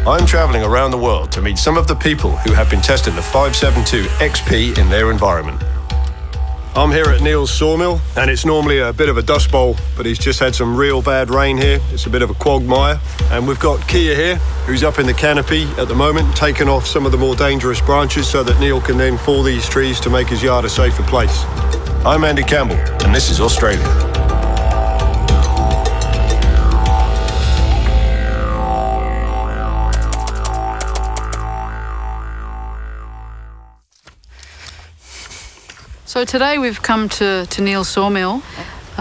I'm traveling around the world to meet some of the people who have been testing the 572 XP in their environment. I'm here at Neil's sawmill, and it's normally a bit of a dust bowl, but he's just had some real bad rain here. It's a bit of a quagmire. And we've got Kia here, who's up in the canopy at the moment, taking off some of the more dangerous branches so that Neil can then fall these trees to make his yard a safer place. I'm Andy Campbell, and this is Australia. So today we've come to Neil's sawmill.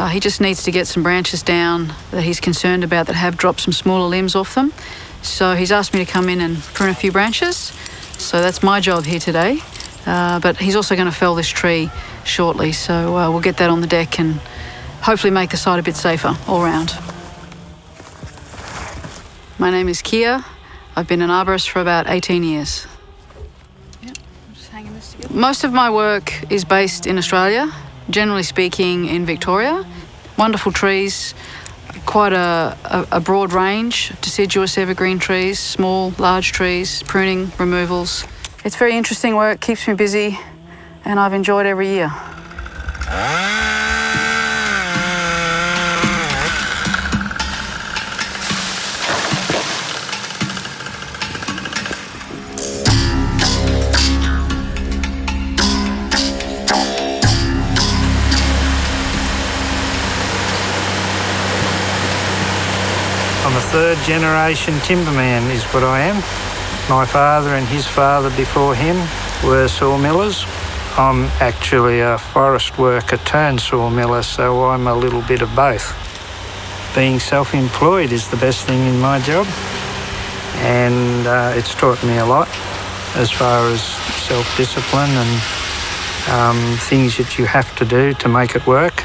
He just needs to get some branches down that he's concerned about that have dropped some smaller limbs off them. So he's asked me to come in and prune a few branches. So that's my job here today. But he's also going to fell this tree shortly. So we'll get that on the deck and hopefully make the site a bit safer all round. My name is Kia. I've been an arborist for about 18 years. Most of my work is based in Australia, generally speaking in Victoria. Wonderful trees, quite a broad range of deciduous evergreen trees, small, large trees, pruning, removals. It's very interesting work, keeps me busy, and I've enjoyed every year. I'm a third generation timberman is what I am. My father and his father before him were sawmillers. I'm actually a forest worker turned sawmiller, so I'm a little bit of both. Being self-employed is the best thing in my job, and it's taught me a lot as far as self-discipline and things that you have to do to make it work.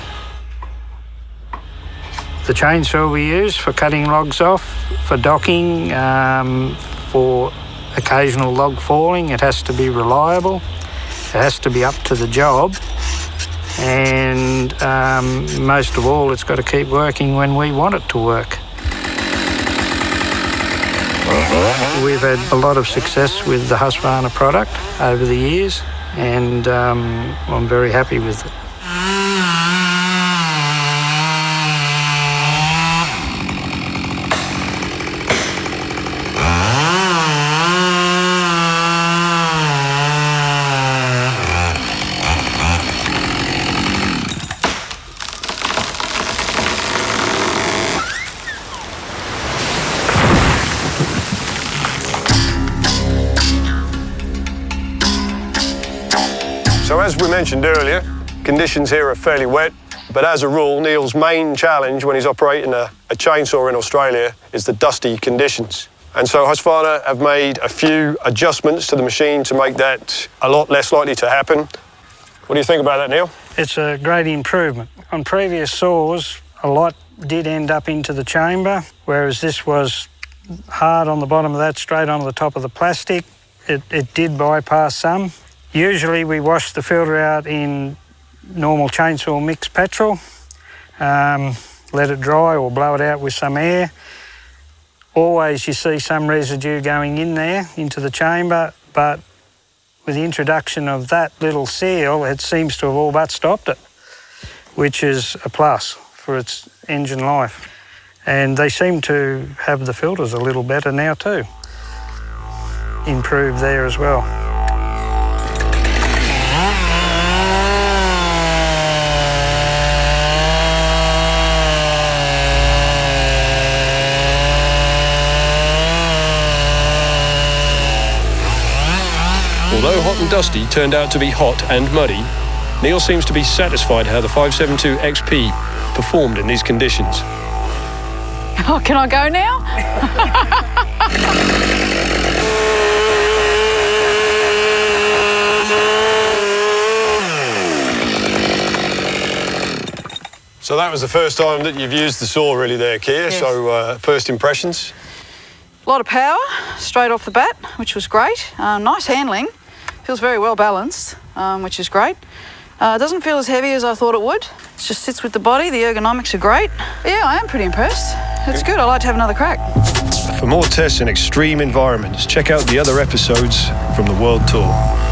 The chainsaw we use for cutting logs off, for docking, for occasional log falling, it has to be reliable, it has to be up to the job, and most of all, it's got to keep working when we want it to work. We've had a lot of success with the Husqvarna product over the years, and I'm very happy with it. So as we mentioned earlier, conditions here are fairly wet, but as a rule, Neil's main challenge when he's operating a chainsaw in Australia is the dusty conditions. And so Husqvarna have made a few adjustments to the machine to make that a lot less likely to happen. What do you think about that, Neil? It's a great improvement. On previous saws, a lot did end up into the chamber, whereas this was hard on the bottom of that, straight onto the top of the plastic. It did bypass some. Usually we wash the filter out in normal chainsaw mixed petrol, let it dry or blow it out with some air. Always you see some residue going in there into the chamber, but with the introduction of that little seal, it seems to have all but stopped it, which is a plus for its engine life. And they seem to have the filters a little better now too. Improved there as well. Although hot and dusty turned out to be hot and muddy, Neil seems to be satisfied how the 572 XP performed in these conditions. Oh, can I go now? So that was the first time that you've used the saw really there, Kia. Yes. So first impressions? A lot of power straight off the bat, which was great. Nice handling. Feels very well balanced, which is great. It doesn't feel as heavy as I thought it would. It just sits with the body. The ergonomics are great. Yeah, I am pretty impressed. It's good. I'd like to have another crack. For more tests in extreme environments, check out the other episodes from the World Tour.